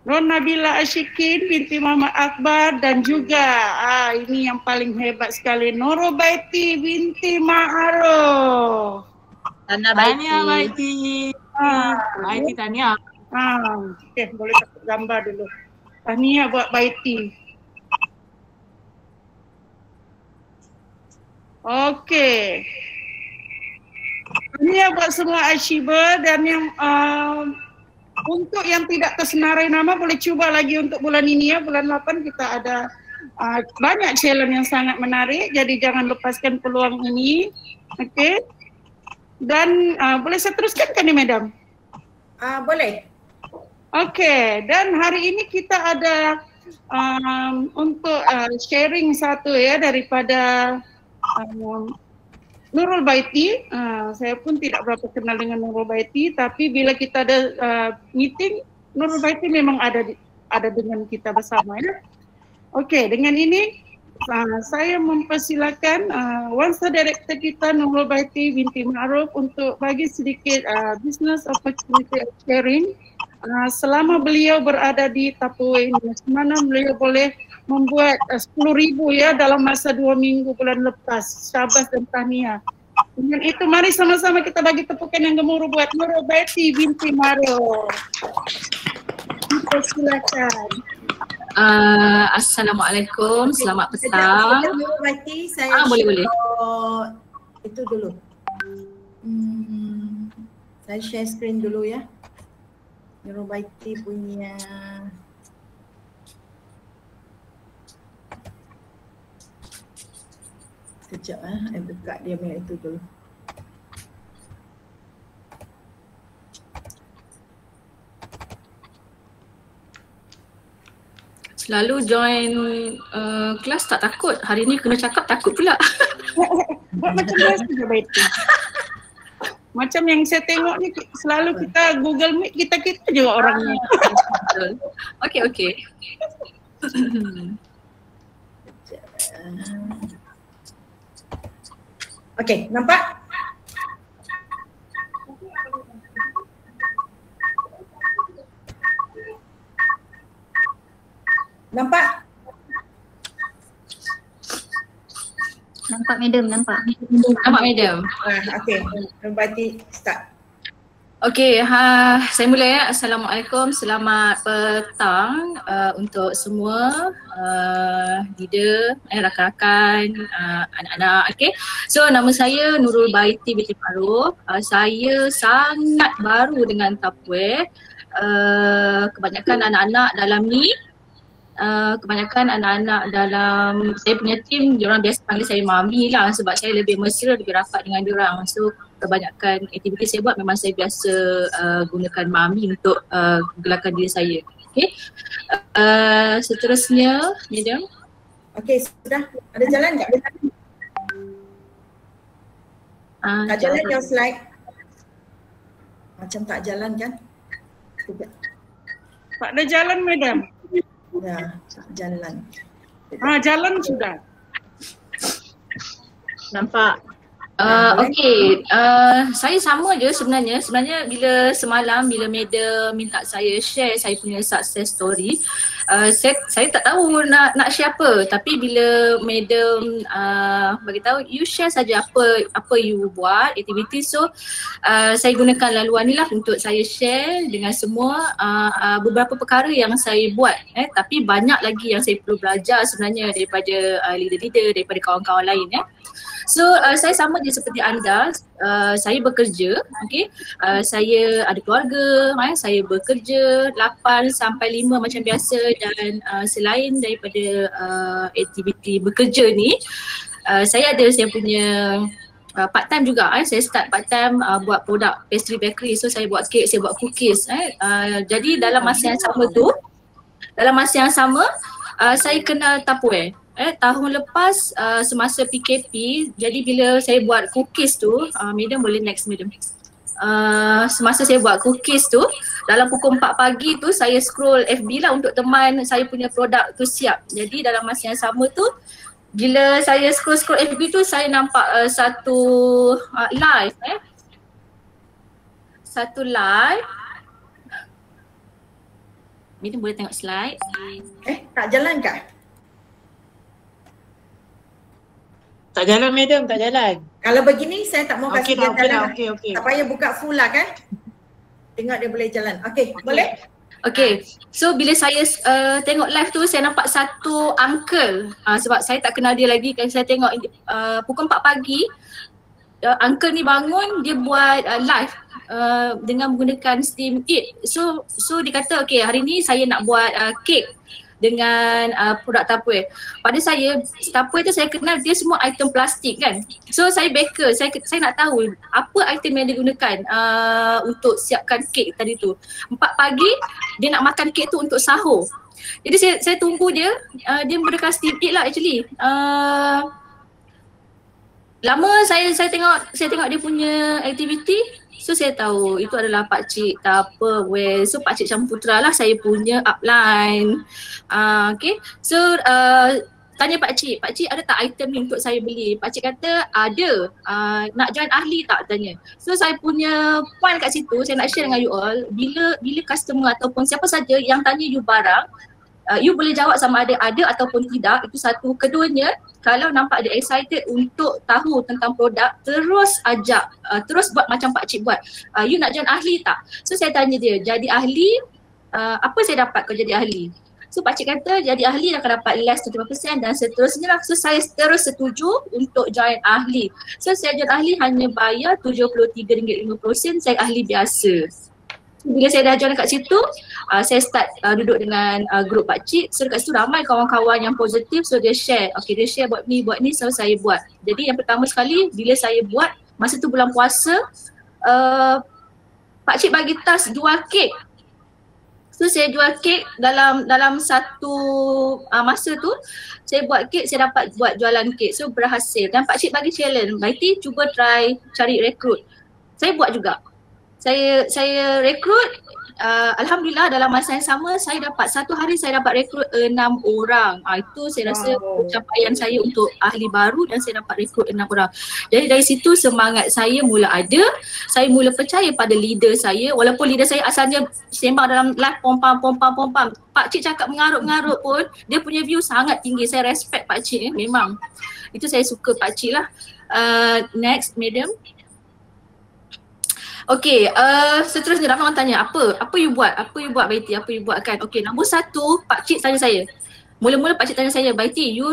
Ron Nabila Ashikin binti Mama Akbar, dan juga ini yang paling hebat sekali, Nurul Baiti binti Ma'aruf. Tania Baiti. Baiti Tania. Okey, boleh dapat gambar dulu. Tania buat Baiti. Okey. Tania buat semua achiever, dan yang untuk yang tidak tersenarai nama boleh cuba lagi untuk bulan ini ya, bulan 8 kita ada banyak challenge yang sangat menarik, jadi jangan lepaskan peluang ini. Okey. Dan boleh saya teruskan kan ni madam? Boleh. Okey, dan hari ini kita ada untuk sharing satu ya daripada Nurul Baiti. Saya pun tidak berapa kenal dengan Nurul Baiti, tapi bila kita ada meeting, Nurul Baiti memang ada dengan kita bersama ya. Okey, dengan ini saya mempersilakan Wansa Director kita Nurul Baiti binti Ma'aruf untuk bagi sedikit business opportunity sharing selama beliau berada di Tupperware ini. Mana beliau boleh membuat 10,000 ya dalam masa 2 minggu bulan lepas. Syabas dan tahniah. Dengan itu mari sama-sama kita bagi tepukan yang gemuruh buat Nurul Baiti binti Ma'aruf. Silakan. Assalamualaikum, selamat petang. Nurul Baiti, saya boleh. Itu dulu. Saya share screen dulu ya. Nurul Baiti punya sekejap saya buka dia punya itu dulu. Selalu join kelas tak takut. Hari ni kena cakap takut pula. Buat macam biasa je Baiti. Macam yang saya tengok ni selalu kita Google Meet, kita juga orangnya. Okey. Okey, nampak? Nampak? Nampak madam, nampak. Nampak madam. Okey, Nurul Baiti start. Okey, saya mula ya. Assalamualaikum, selamat petang untuk semua leader, rakan-rakan, anak-anak. Okey, so nama saya Nurul Baiti binti Ma'aruf. Saya sangat baru dengan Tupperware. Kebanyakan anak-anak dalam ni, kebanyakan anak-anak dalam saya punya tim, diorang biasa panggil saya mami lah sebab saya lebih mesra, lebih rapat dengan diorang. So kebanyakan aktiviti saya buat memang saya biasa gunakan mami untuk gelarkan diri saya. Okay. Seterusnya, madam. Okey, sudah. Ada jalan tak? Tak jalan your slide. Macam tak jalan kan? Tak ada jalan madam. Ya, jalan. Jalan sudah. Nampak? Okey, saya sama je sebenarnya. Sebenarnya bila semalam bila madam minta saya share saya punya success story, saya tak tahu nak share apa, tapi bila madam bagi tahu you share saja apa you buat aktiviti, so saya gunakan laluan ni lah untuk saya share dengan semua beberapa perkara yang saya buat, tapi banyak lagi yang saya perlu belajar sebenarnya daripada leader-leader, daripada kawan-kawan lain ya. So saya sama je seperti anda, saya bekerja, okay? Saya ada keluarga, saya bekerja 8 sampai 5 macam biasa, dan selain daripada aktiviti bekerja ni, saya ada saya punya part time juga. Saya start part time buat produk pastry bakery, so saya buat kek, saya buat cookies. Jadi dalam masa yang sama, saya kenal Tupperware. Tahun lepas semasa PKP, jadi bila saya buat cookies tu, madam boleh next madam. Semasa saya buat cookies tu, dalam pukul 4 pagi tu saya scroll FB lah untuk teman saya punya produk tu siap. Jadi dalam masa yang sama tu, bila saya scroll FB tu, saya nampak satu live satu live. Madam boleh tengok slide. Tak jalan kah? Tak jalan madam, tak jalan. Kalau begini saya tak mau kasih dia jalan. Okey. Tak payah buka full lah kan? Tengok dia boleh jalan. Okey, boleh? Okay, so bila saya tengok live tu saya nampak satu uncle, sebab saya tak kenal dia lagi kan, saya tengok pukul 4 pagi uncle ni bangun, dia buat live dengan menggunakan Steam It. So dia kata okay hari ni saya nak buat kek dengan produk Tupperware. Pada saya Tupperware tu saya kenal dia semua item plastik kan. So saya baker, saya nak tahu apa item yang dia gunakan untuk siapkan kek tadi tu. 4 pagi dia nak makan kek tu untuk sahur. Jadi saya tunggu dia menggunakan Steam It lah actually. Lama saya tengok dia punya aktiviti. So saya tahu itu adalah pakcik Tupperware. So pakcik Syamputra lah saya punya upline. Okay. So tanya pakcik ada tak item ni untuk saya beli? Pakcik kata ada. Nak join ahli tak tanya. So saya punya point kat situ, saya nak share dengan you all. Bila customer ataupun siapa saja yang tanya you barang, you boleh jawab sama ada ataupun tidak. Itu satu. Keduanya, kalau nampak dia excited untuk tahu tentang produk, terus ajak, terus buat macam pakcik buat. You nak join ahli tak? So saya tanya dia, jadi ahli, apa saya dapat kalau jadi ahli? So pakcik kata jadi ahli akan dapat less 25% dan seterusnya lah. So saya terus setuju untuk join ahli. So saya join ahli hanya bayar RM73.50, saya ahli biasa. Bila saya dah join kat situ, saya start duduk dengan grup pakcik. So dekat situ ramai kawan-kawan yang positif. So dia share, okay dia share buat ni, so saya buat. Jadi yang pertama sekali bila saya buat, masa tu bulan puasa, pakcik bagi task jual kek. So saya jual kek dalam satu masa tu, saya buat kek, saya dapat buat jualan kek. So berhasil. Dan pakcik bagi challenge, Baiti cuba try cari rekrut. Saya buat juga. Saya rekrut, alhamdulillah dalam masa yang sama saya dapat satu hari saya dapat rekrut 6 orang. Itu saya rasa pencapaian saya untuk ahli baru dan saya dapat rekrut 6 orang. Jadi dari situ semangat saya mula ada, saya mula percaya pada leader saya. Walaupun leader saya asalnya sembang dalam live pompam. Pakcik cakap mengarut-ngarut pun dia punya view sangat tinggi. Saya respect pakcik memang. Itu saya suka pakcik lah. Next madam. Okay, seterusnya ramai orang tanya apa you buat? Apa you buat Baiti? Apa you buat kan? Okay, nombor satu, pakcik tanya saya. Mula-mula pakcik tanya saya, Baiti you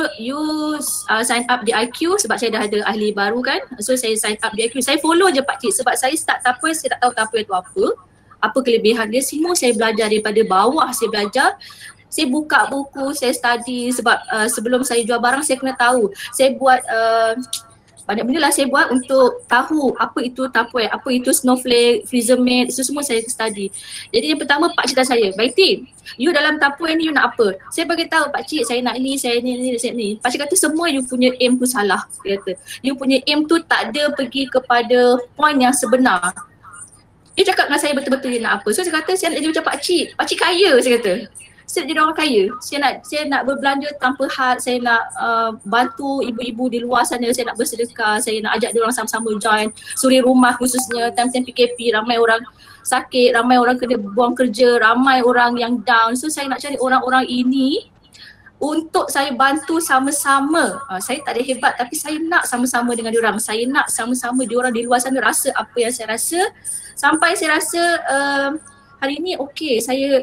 sign up di IQ sebab saya dah ada ahli baru kan. So saya sign up di IQ. Saya follow je pakcik sebab saya start Tupperware, saya tak tahu Tupperware tu apa kelebihan dia. Semua saya belajar daripada bawah, saya belajar. Saya buka buku, saya study sebab sebelum saya jual barang saya kena tahu. Saya buat banyak benda lah saya buat untuk tahu apa itu Tupperware, apa itu Snowflake, Freezer-Made, itu semua saya study. Jadi yang pertama pakcik tanya saya, Baiti, you dalam Tupperware ni you nak apa? Saya bagi tahu pakcik saya nak ni, saya ni. Pakcik kata semua you punya aim tu salah. Dia kata, you punya aim tu tak ada pergi kepada point yang sebenar. Dia cakap dengan saya betul-betul dia nak apa. So saya kata saya nak jadi macam pakcik kaya saya kata. Saya nak jadi orang kaya. Saya nak berbelanja tanpa had, saya nak bantu ibu-ibu di luar sana, saya nak bersedekah, saya nak ajak dia orang sama-sama join suri rumah khususnya time-time PKP, ramai orang sakit, ramai orang kena buang kerja, ramai orang yang down. So saya nak cari orang-orang ini untuk saya bantu sama-sama. Saya tak ada hebat tapi saya nak sama-sama dengan diorang. Saya nak sama-sama diorang di luar sana rasa apa yang saya rasa. Sampai saya rasa hari ni okay, saya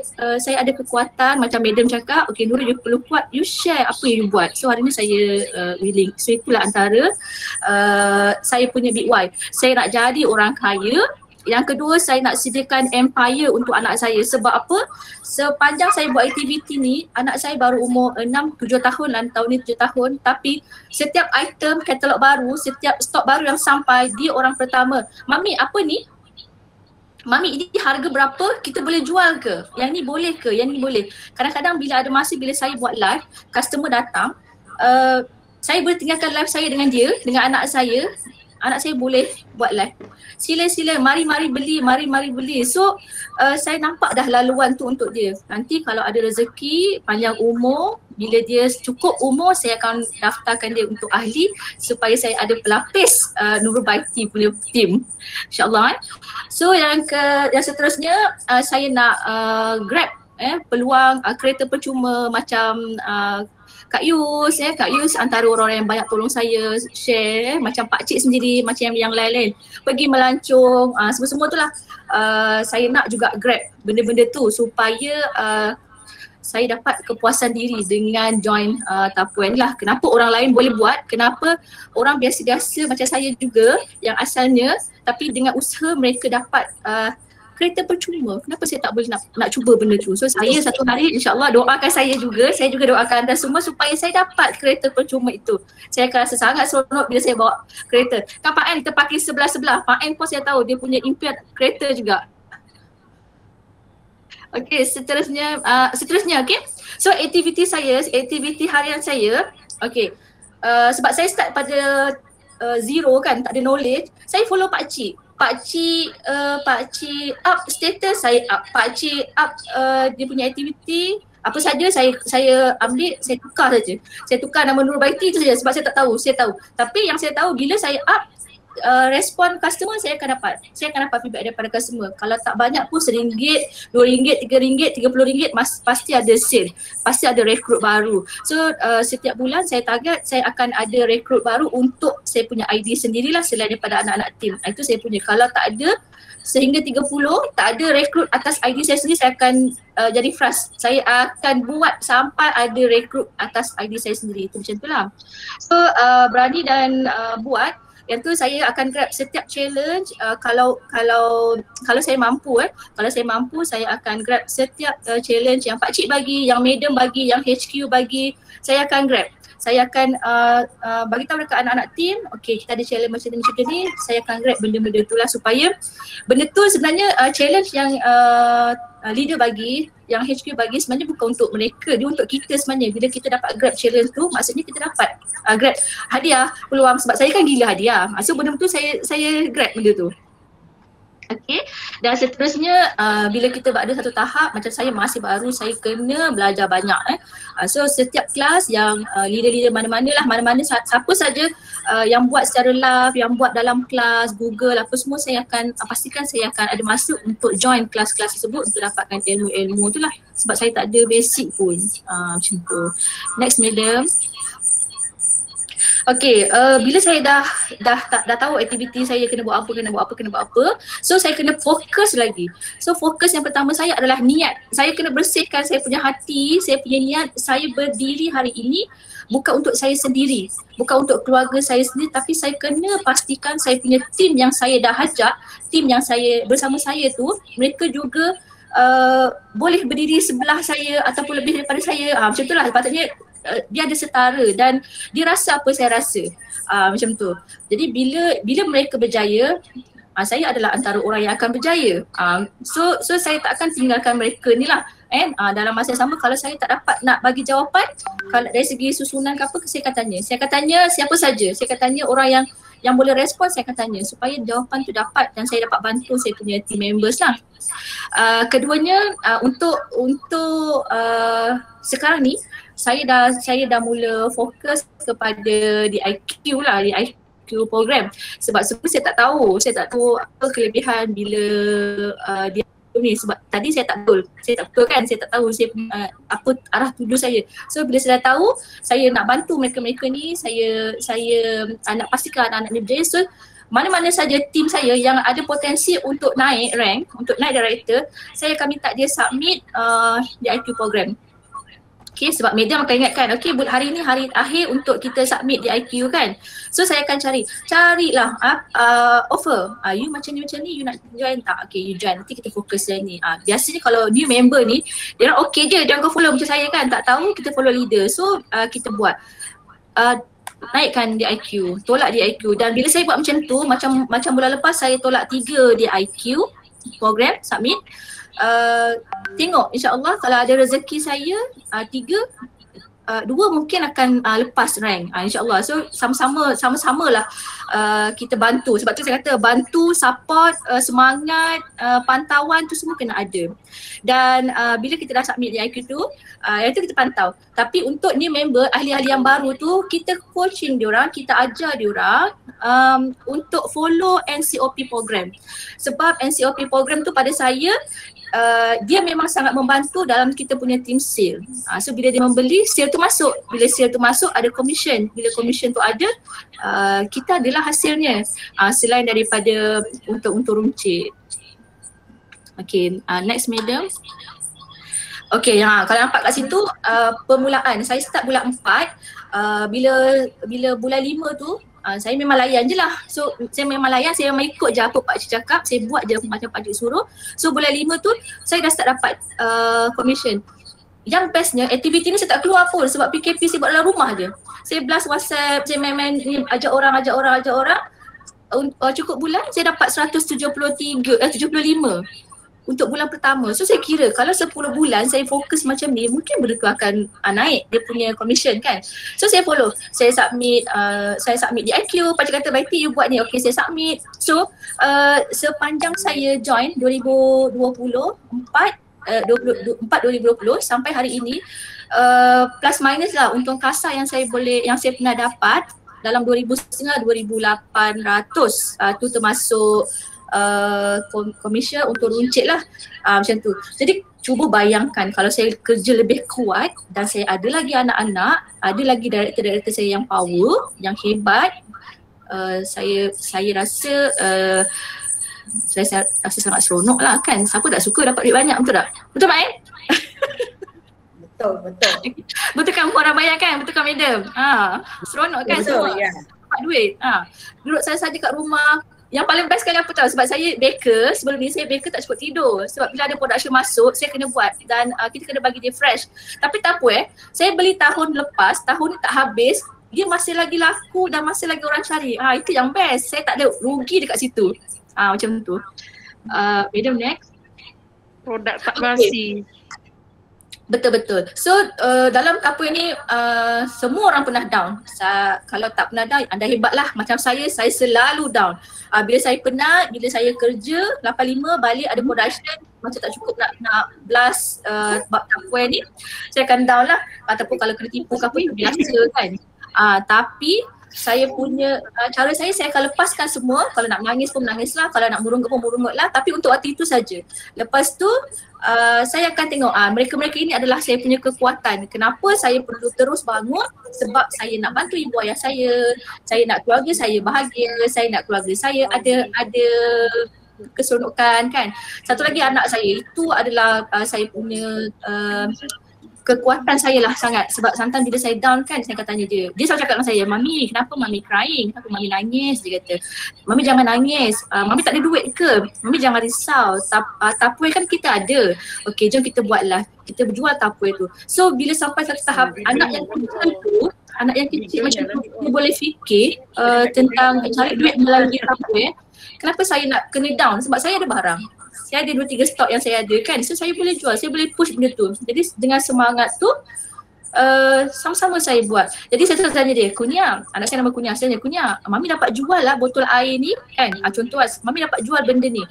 ada kekuatan macam madam cakap, okay Nurul you perlu kuat, you share apa yang you buat. So hari ni saya willing. So itulah antara saya punya big why. Saya nak jadi orang kaya. Yang kedua, saya nak sediakan empire untuk anak saya. Sebab apa? Sepanjang saya buat aktiviti ni, anak saya baru umur 6-7 tahun lah, tahun ni 7 tahun. Tapi setiap item, katalog baru, setiap stok baru yang sampai, dia orang pertama, Mami apa ni? Mami ini harga berapa? Kita boleh jual ke? Yang ni boleh ke? Yang ni boleh. Kadang-kadang bila ada masa, bila saya buat live, customer datang, saya boleh tinggalkan live saya dengan dia, dengan anak saya. anak saya boleh buat live. Sila-sila, mari-mari beli. So saya nampak dah laluan tu untuk dia. Nanti kalau ada rezeki, panjang umur, bila dia cukup umur, saya akan daftarkan dia untuk ahli supaya saya ada pelapis Nurul Baiti punya team. InsyaAllah. So yang seterusnya saya nak grab peluang kereta percuma macam Kak Yus, Kak Yus antara orang yang banyak tolong saya share, macam Pak Cik sendiri, macam yang lain-lain. Pergi melancong, semua-semua tu lah. Saya nak juga grab benda-benda tu supaya saya dapat kepuasan diri dengan join Tapuen lah. Kenapa orang lain boleh buat, kenapa orang biasa-biasa macam saya juga yang asalnya, tapi dengan usaha mereka dapat kereta percuma. Kenapa saya tak boleh nak cuba benda tu? So saya satu hari insyaAllah doakan saya juga doakan anda semua supaya saya dapat kereta percuma itu. Saya akan rasa sangat seronok bila saya bawa kereta. Kan Pak An kita parking sebelah-sebelah. Pak An pun saya tahu dia punya impian kereta juga. Okay, seterusnya okay. So aktiviti harian saya, okay. Sebab saya start pada zero kan, tak ada knowledge, saya follow Pak Cik up status, saya up. Pak Cik up dia punya aktiviti, apa saja saya ambil, saya tukar saja. Saya tukar nama Nurul Baiti itu saja sebab saya tak tahu, saya tahu. Tapi yang saya tahu bila saya up respon customer, saya akan dapat feedback daripada customer. Kalau tak banyak pun RM1, RM2, RM3, RM30, pasti ada sale, pasti ada rekrut baru. So setiap bulan saya target saya akan ada rekrut baru untuk saya punya ID sendirilah selain daripada anak-anak tim. Itu saya punya. Kalau tak ada sehingga 30 tak ada rekrut atas ID saya sendiri, saya akan jadi frust. Saya akan buat sampai ada rekrut atas ID saya sendiri. Itu macam itulah. So berani dan buat. Yang tu saya akan grab setiap challenge. Kalau saya mampu kalau saya mampu, saya akan grab setiap challenge yang Pak Cik bagi, yang Madam bagi, yang HQ bagi, saya akan grab. Saya akan bagi tahu dekat anak-anak team, okay kita ada challenge macam ni, saya akan grab benda-benda itulah supaya benda tu sebenarnya challenge yang leader bagi, yang HQ bagi sebenarnya bukan untuk mereka, dia untuk kita sebenarnya. Bila kita dapat grab challenge tu, maksudnya kita dapat grab hadiah, peluang, sebab saya kan gila hadiah. So benda tu saya grab benda tu. Okay, dan seterusnya bila kita berada satu tahap, macam saya masih baru, saya kena belajar banyak so setiap kelas yang leader-leader mana-mana siapa saja yang buat secara live, yang buat dalam kelas, Google apa semua, saya akan pastikan saya akan ada masuk untuk join kelas-kelas tersebut untuk dapatkan ilmu-ilmu tu lah, sebab saya tak ada basic pun macam tu. Next Madam. Okay, bila saya dah tahu aktiviti saya kena buat apa, so saya kena fokus lagi. So fokus yang pertama saya adalah niat. Saya kena bersihkan saya punya hati, saya punya niat. Saya berdiri hari ini bukan untuk saya sendiri, bukan untuk keluarga saya sendiri, tapi saya kena pastikan saya punya tim yang saya dah ajak, tim yang saya bersama saya tu, mereka juga boleh berdiri sebelah saya ataupun lebih daripada saya. Macam itulah patutnya. Dia ada setara dan dia rasa apa saya rasa, macam tu. Jadi bila mereka berjaya, saya adalah antara orang yang akan berjaya. So saya tak akan tinggalkan mereka ni lah. Dalam masa yang sama, kalau saya tak dapat nak bagi jawapan, kalau dari segi susunan ke apa, saya akan tanya siapa saja. Saya akan tanya orang yang boleh respon, saya akan tanya supaya jawapan tu dapat dan saya dapat bantu saya punya team members lah. Keduanya untuk sekarang ni saya dah mula fokus kepada DIQ lah, DIQ program. Sebab sebelum saya tak tahu apa kelebihan bila DIQ ni, sebab tadi saya tak tahu saya apa arah tuju saya. So bila saya dah tahu, saya nak bantu mereka ni, saya nak pastikan anak-anak ni berjaya. So mana-mana saja tim saya yang ada potensi untuk naik rank, untuk naik director, saya akan minta dia submit DIQ program. Okay, sebab media akan ingatkan, okay hari ni hari akhir untuk kita submit DIQ kan. So saya akan carilah offer. You macam ni, you nak join tak? Okay, you join, nanti kita fokus yang ni. Biasanya kalau new member ni, dia orang okay je, dia orang follow macam saya kan. Tak tahu, kita follow leader. So kita buat. Naikkan DIQ, tolak DIQ. Dan bila saya buat macam tu, macam bulan lepas saya tolak 3 DIQ program, submit. Tengok insyaAllah kalau ada rezeki saya 3 dua mungkin akan lepas rank, insyaAllah. So sama-sama lah kita bantu. Sebab tu saya kata bantu, support, semangat, pantauan tu semua kena ada. Dan bila kita dah submit di IQ tu, yang tu kita pantau. Tapi untuk ni member, ahli-ahli yang baru tu, kita coaching diorang, kita ajar diorang untuk follow NCOP program. Sebab NCOP program tu pada saya, dia memang sangat membantu dalam kita punya team sale. So bila dia membeli, sale tu masuk. Bila sale tu masuk, ada commission. Bila commission tu ada, kita adalah hasilnya. Selain daripada untuk runcit. Okay, next madam. Okay, kalau nampak kat situ, permulaan. Saya start bulan 4. Bila bulan 5 tu, saya memang layan je lah. So saya memang layan, saya memang ikut je apa pakcik cakap, saya buat je macam pakcik suruh. So bulan 5 tu saya dah start dapat commission. Yang bestnya aktiviti ni saya tak keluar pun sebab PKP saya buat dalam rumah je. Saya blast WhatsApp, saya main ajak orang. Cukup bulan saya dapat 75 untuk bulan pertama. So saya kira kalau 10 bulan saya fokus macam ni, mungkin benda tu akan naik dia punya commission kan. So saya follow, saya submit di IQ, pakcik kata Baiti you buat ni, okay saya submit. So sepanjang saya join 2020 sampai hari ini, plus minus lah untung kasar yang saya pernah dapat dalam 2,500 2,800 tu termasuk commission untuk runcit lah, macam tu. Jadi cuba bayangkan kalau saya kerja lebih kuat dan saya ada lagi anak-anak, ada lagi director-director saya yang power, yang hebat, saya rasa saya rasa sangat seronok lah kan. Siapa tak suka dapat duit banyak, betul tak? Betul Mak Betul. Betul kan orang bayar kan? Betul kan madam? Seronok kan semua? Ya. Dapat duit. Duduk saya saja kat rumah. Yang paling best sekali apa tahu? Sebab saya baker, sebelum ni saya baker tak cukup tidur. Sebab bila ada production masuk, saya kena buat dan kita kena bagi dia fresh. Tapi tak apa saya beli tahun lepas, tahun ni tak habis, dia masih lagi laku dan masih lagi orang cari. Itu yang best. Saya tak ada rugi dekat situ. Macam tu. Madam next. Produk tak basi. Betul-betul. So dalam kapur ni semua orang pernah down. Kalau tak pernah down, anda hebat lah. Macam saya selalu down. Bila saya penat, bila saya kerja 8-5 balik ada production, macam tak cukup nak blast bab kapur ni, saya akan down lah. Ataupun kalau kena tipu kapur tu biasa kan. Tapi saya punya cara saya akan lepaskan semua. Kalau nak menangis pun menangis lah, kalau nak murunggut pun murunggut lah. Tapi untuk waktu itu saja. Lepas tu saya akan tengok mereka-mereka ini adalah saya punya kekuatan. Kenapa saya perlu terus bangun? Sebab saya nak bantu ibu ayah saya nak keluarga saya bahagia, saya nak keluarga saya ada keseronokan kan. Satu lagi anak saya, itu adalah saya punya kekuatan saya lah sangat. Sebab sometimes bila saya down kan, saya akan tanya dia selalu cakap dengan saya, Mami kenapa Mami crying? Kenapa Mami nangis? Dia kata, Mami jangan nangis, Mami tak ada duit ke? Mami jangan risau, tapuai kan kita ada. Okey, jom kita buatlah, kita berjual tapuai tu. So bila sampai satu tahap anak yang kecil macam tu, dia boleh fikir tentang cari duit melalui tapuai. Kenapa saya nak kena down? Sebab saya ada barang. Saya ada 2-3 stok yang saya ada kan. So saya boleh jual, saya boleh push benda tu. Jadi dengan semangat tu sama-sama saya buat. Jadi saya selalu tanya dia, Kunyah, anak saya nama Kunyah, saya tanya, Kunyah, Mami dapat jual lah botol air ni kan. Contoh Mami dapat jual benda ni.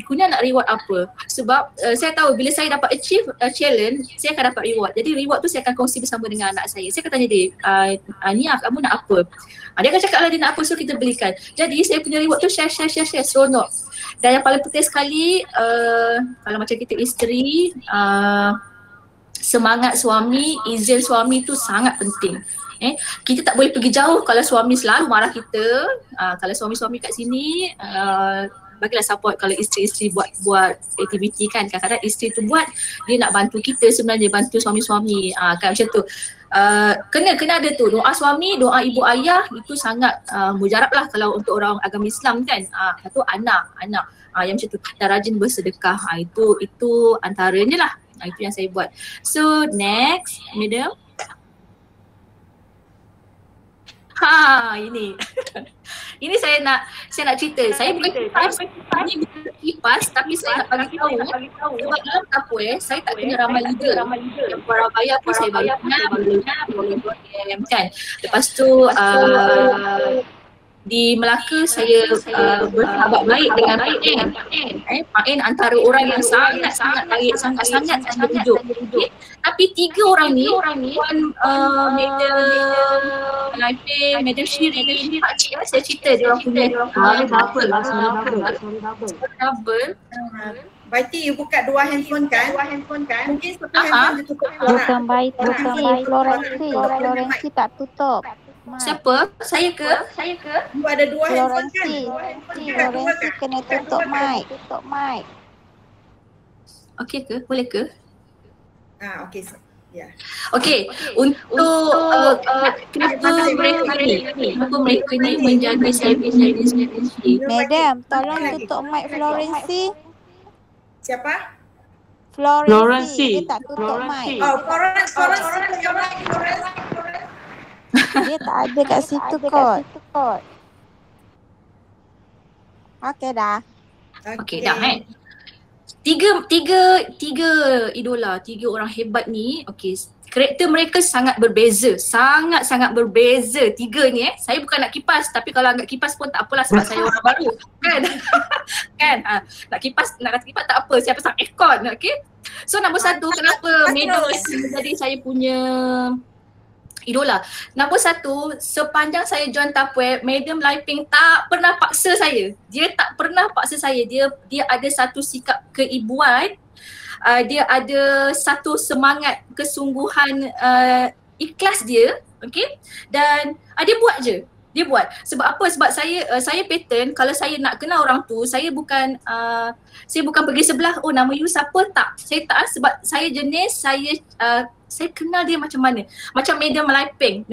Kunyah nak reward apa? Sebab saya tahu bila saya dapat achieve challenge, saya akan dapat reward. Jadi reward tu saya akan kongsi bersama dengan anak saya. Saya akan tanya dia, Nia kamu nak apa? Dia akan cakap lah dia nak apa, so kita belikan. Jadi saya punya reward tu share, seronok. Dan yang paling penting sekali, kalau macam kita isteri, semangat suami, izin suami tu sangat penting. Kita tak boleh pergi jauh kalau suami selalu marah kita. Kalau suami-suami kat sini, bagilah support kalau isteri-isteri buat aktiviti kan. Kadang-kadang isteri tu buat, dia nak bantu kita sebenarnya, bantu suami-suami kan macam tu. Kena ada tu doa suami, doa ibu ayah, itu sangat mujarab lah kalau untuk orang agama Islam kan. Satu anak yang macam tu, dan rajin bersedekah, itu antaranya lah. Itu yang saya buat. So next, madam. Ini. Ini saya nak cerita. Saya bukan kipas, ini bukan kipas tapi saya nak bagi tahu sebab dalam Tupperware saya tak kena ramai leader. Yang para bayar pun saya bayar kan. Lepas tu di Melaka saya bersahabat baik dengan Pak En. Pak En antara orang yang sangat baik, sangat-sangat saya rujuk. Tapi 3 orang ni, Madam Shirin, Pak Cik saya cerita dia orang punya double. Baiti, you buka 2 handphone kan? Mungkin satu handphone ditutup suara. Bukan Baiti, Florensi tak tutup. Siapa? Saya ke? You ada 2 handphone kan? Florensi kena tutup mic. Okey ke? Boleh ke? Okey. Ya. Okey, untuk kenapa mereka ni menjaga saya Madam, tolong tutup mic Florensi. Siapa? Florensi. Dia tak tutup mic. Florensi. Dia tak ada kat situ kot. Okey dah. Okey dah Tiga idola, 3 orang hebat ni, okey, karakter mereka sangat berbeza, sangat berbeza 3 ni Saya bukan nak kipas tapi kalau agak kipas pun tak apalah sebab saya orang baru kan. Nak kipas tak apa, saya pasang aircon, okey. So nombor 1, kenapa Madam menjadi saya punya idola. Nombor 1, sepanjang saya join Tupperware, Madam Liping tak pernah paksa saya. Dia tak pernah paksa saya. Dia ada satu sikap keibuan. Dia ada satu semangat kesungguhan ikhlas dia, okey. Dan dia buat je. Dia buat. Sebab apa? Sebab saya pattern kalau saya nak kenal orang tu, saya bukan pergi sebelah, oh nama you siapa, tak. Saya tak, sebab saya jenis saya kenal dia macam mana. Macam Madam Liping.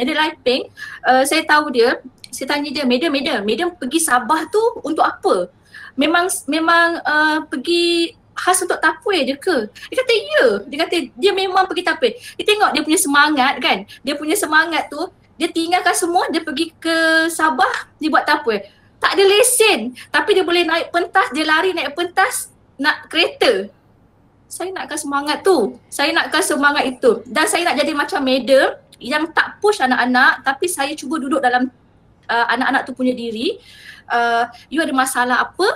Saya tahu dia, saya tanya dia, Madam pergi Sabah tu untuk apa? Memang pergi khas untuk Tupperware je ke? Dia kata ya. Dia kata dia memang pergi Tupperware. Dia tengok dia punya semangat kan. Dia punya semangat tu, dia tinggalkan semua, dia pergi ke Sabah, dia buat Tupperware. Tak ada lesen, tapi dia boleh naik pentas, dia lari naik pentas nak kereta. Saya nakkan semangat tu. Saya nakkan semangat itu. Dan saya nak jadi macam Madam yang tak push anak-anak, tapi saya cuba duduk dalam anak-anak tu punya diri. You ada masalah apa?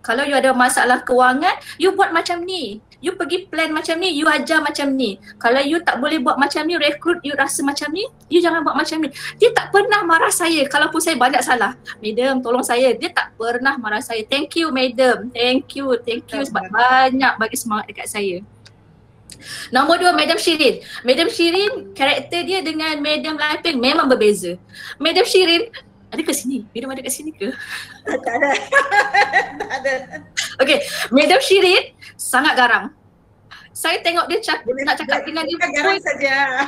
Kalau you ada masalah kewangan, you buat macam ni. You pergi plan macam ni, you ajar macam ni. Kalau you tak boleh buat macam ni, rekrut you rasa macam ni, you jangan buat macam ni. Dia tak pernah marah saya kalaupun saya banyak salah. Madam, tolong saya. Dia tak pernah marah saya. Thank you, Madam. Thank you sebab banyak bagi semangat dekat saya. Nombor 2, Madam Shirin. Madam Shirin, karakter dia dengan Madam Liping memang berbeza. Madam Shirin, ada kat sini? Madam ada kat sini ke? Tak ada. Okay, Madam Shirin sangat garang. Saya tengok dia nak cakap dengan dia garang saja.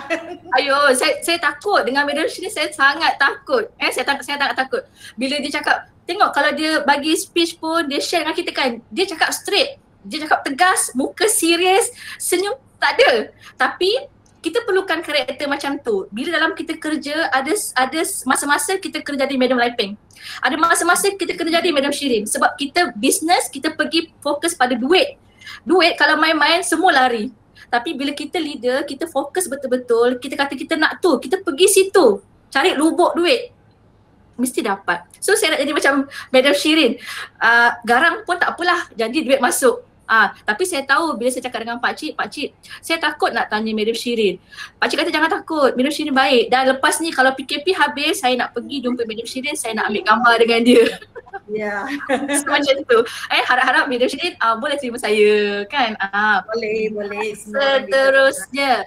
Ayo, saya takut dengan Madam Shirin, saya sangat takut. Saya tak takut. Bila dia cakap, tengok kalau dia bagi speech pun, dia share dengan kita kan, dia cakap straight, dia cakap tegas, muka serius, senyum tak ada. Tapi kita perlukan karakter macam tu. Bila dalam kita kerja, ada masa-masa kita kena jadi Madam Liping. Ada masa-masa kita kena jadi Madam Shirin. Sebab kita business, kita pergi fokus pada duit. Duit kalau main-main semua lari. Tapi bila kita leader, kita fokus betul-betul. Kita kata kita nak tu, kita pergi situ. Cari lubuk duit. Mesti dapat. So saya nak jadi macam Madam Shirin. Garang pun tak apalah, jadi duit masuk. Tapi saya tahu bila saya cakap dengan Pak Cik, saya takut nak tanya Madam Shirin. Pak Cik kata jangan takut, Madam Shirin baik. Dan lepas ni kalau PKP habis, saya nak pergi jumpa Madam Shirin, saya nak ambil gambar dengan dia. Ya. So, macam tu. Harap-harap Madam Shirin boleh terima saya kan. Boleh. Seterusnya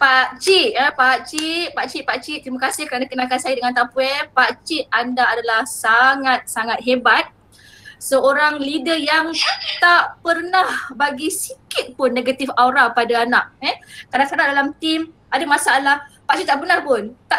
Pak Cik, terima kasih kerana kenalkan saya dengan Tupperware. Pak Cik, anda adalah sangat-sangat hebat. Seorang leader yang tak pernah bagi sikit pun negatif aura pada anak. Kadang-kadang dalam tim ada masalah, Pak Cik tak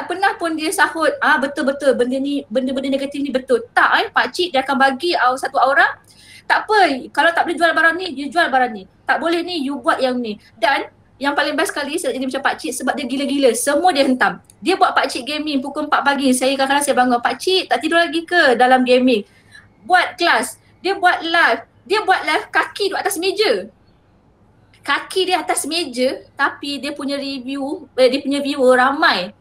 pernah pun dia sahut, betul-betul benda-benda negatif ni betul. Tak, Pak Cik dia akan bagi satu aura, tak apa, kalau tak boleh jual barang ni, you jual barang ni. Tak boleh ni, you buat yang ni. Dan yang paling best sekali saya jadi macam pakcik sebab dia gila-gila. Semua dia hentam. Dia buat pakcik gaming pukul 4 pagi. Saya kadang-kadang saya bangun, pakcik tak tidur lagi ke dalam gaming? Buat kelas. Dia buat live. Dia buat live kaki duduk atas meja. Kaki dia atas meja tapi dia punya dia punya viewer ramai.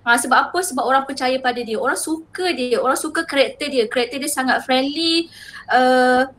Sebab apa? Sebab orang percaya pada dia. Orang suka dia. Orang suka karakter dia. Karakter dia sangat friendly.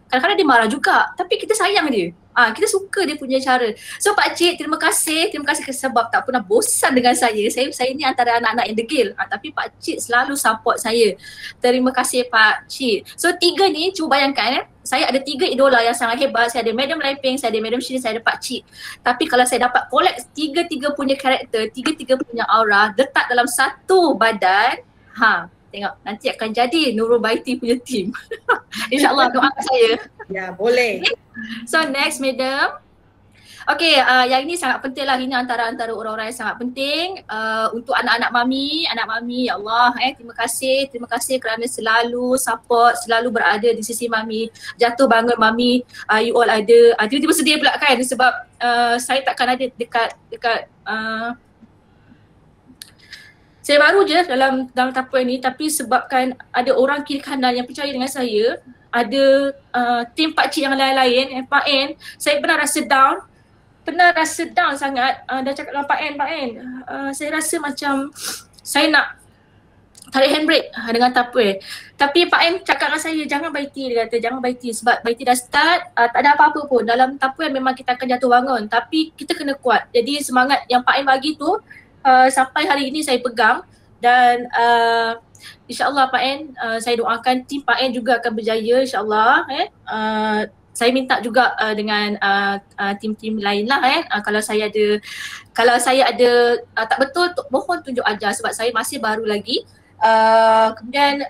Kadang-kadang dia marah juga. Tapi kita sayang dia. Kita suka dia punya cara. So pakcik, terima kasih sebab tak pernah bosan dengan saya. Saya ni antara anak-anak yang degil. Tapi pakcik selalu support saya. Terima kasih pakcik. So 3 ni cuba bayangkan saya ada 3 idola yang sangat hebat. Saya ada Madam Laiping, saya ada Madam Shirin, saya ada pakcik. Tapi kalau saya dapat collect 3 punya karakter, 3 punya aura, letak dalam satu badan, tengok nanti akan jadi Nurul Baiti punya team. InsyaAllah doakan saya. Ya, boleh. Okay. So next Madam. Okay, yang ini sangat penting lah. Ini antara orang-orang yang sangat penting untuk anak-anak mami, ya Allah, terima kasih kerana selalu support, selalu berada di sisi mami. Jatuh bangun mami, you all ada. Tiba-tiba sedih pula kan sebab saya takkan ada dekat saya baru je dalam tapuan ni, tapi sebabkan ada orang kiri kanan yang percaya dengan saya, ada tim pakcik yang lain-lain, Pak En, saya pernah rasa down sangat dah cakap dengan Pak En, saya rasa macam saya nak tarik handbrake dengan tapuan. Tapi Pak En cakap dengan saya, jangan Baiti, dia kata jangan Baiti sebab Baiti dah start, tak ada apa-apa pun. Dalam tapuan memang kita akan jatuh bangun tapi kita kena kuat. Jadi semangat yang Pak En bagi tu sampai hari ini saya pegang dan InsyaAllah Pak En, saya doakan tim Pak En juga akan berjaya insyaAllah. Saya minta juga dengan tim-tim lain lah kalau saya ada tak betul mohon tunjuk ajar sebab saya masih baru lagi. Kemudian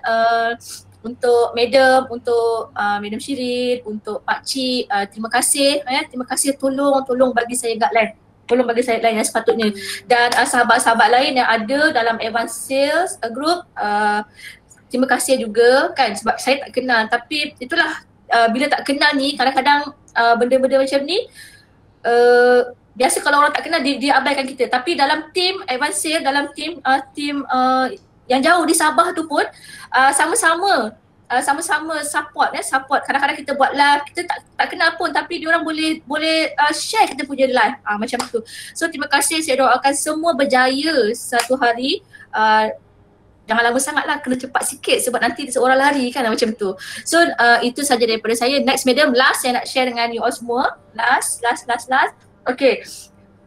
untuk Madam, untuk Madam Shirin, untuk Pakcik, terima kasih tolong bagi saya guideline. Tolong bagi saya lain yang sepatutnya. Dan sahabat-sahabat lain yang ada dalam Advanced Sales Group, terima kasih juga kan sebab saya tak kenal. Tapi itulah bila tak kenal ni kadang-kadang benda-benda macam ni biasa kalau orang tak kenal dia abaikan kita. Tapi dalam tim Advanced Sales, dalam tim yang jauh di Sabah tu pun sama-sama support. Kadang-kadang kita buat live, kita tak kenal pun tapi diorang boleh share kita punya live macam tu. So terima kasih, saya doakan semua berjaya satu hari. Jangan lama sangat lah, kena cepat sikit sebab nanti seorang lari kan macam tu. So itu saja daripada saya. Next Madam, last saya nak share dengan you all semua. Last. Okay.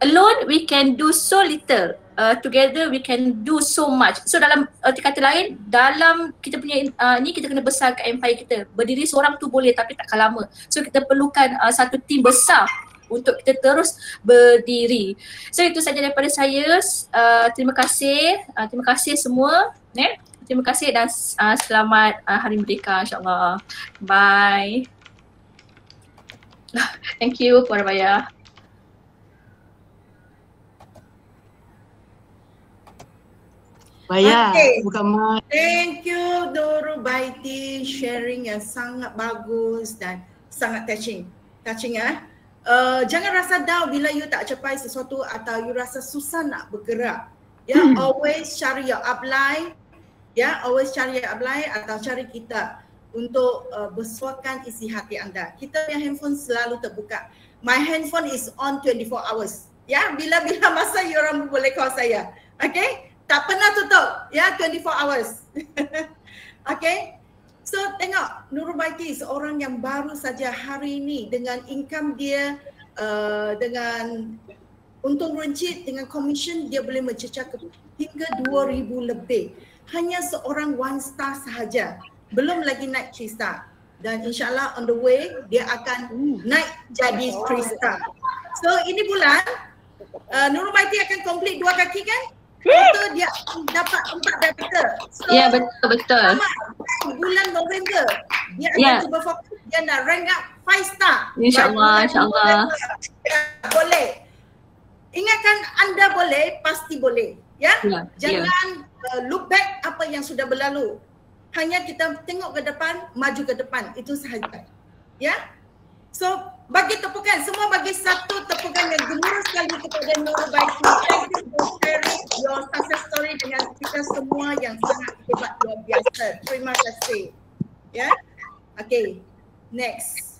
Alone we can do so little. Together we can do so much. So dalam kata lain, dalam kita punya ni kita kena besarkan empire kita. Berdiri seorang tu boleh tapi takkan lama. So kita perlukan satu tim besar untuk kita terus berdiri. So itu saja daripada saya. Terima kasih semua. Terima kasih dan selamat Hari Merdeka insyaAllah. Bye. Thank you Puan Rabaya. Bukan mak. Thank you Nurul Baiti, sharing yang sangat bagus dan sangat touching. Jangan rasa down bila you tak capai sesuatu atau you rasa susah nak bergerak. Always cari your upline. Always cari your upline atau cari kita untuk bersuakan isi hati anda. Kita punya handphone selalu terbuka. My handphone is on 24 hours. Bila-bila masa you orang boleh call saya. Okay? Tak pernah tutup 24 hours. Okay. So tengok Nurul Baiti seorang yang baru saja hari ini dengan income dia dengan untung runcit dengan komisen dia boleh mencecah hingga 2,000 lebih. Hanya seorang 1 star sahaja. Belum lagi naik 3 star. Dan insyaAllah on the way dia akan naik jadi 3 star. So ini bulan Nurul Baiti akan complete 2 kaki kan? Betul, dia dapat 4 director. So, ya betul. Bulan November dia akan cuba fokus, dia nak rank up 5 star. InsyaAllah. Boleh. Ingatkan anda boleh, pasti boleh. Jangan look back apa yang sudah berlalu. Hanya kita tengok ke depan, maju ke depan. Itu sahaja. So Bagi tepukan, semua bagi satu tepukan yang gemuruh sekali kepada Nurbaiti. Thank you for sharing your success story dengan kita semua yang sangat hebat, luar biasa. Terima kasih. Ya, okay, next.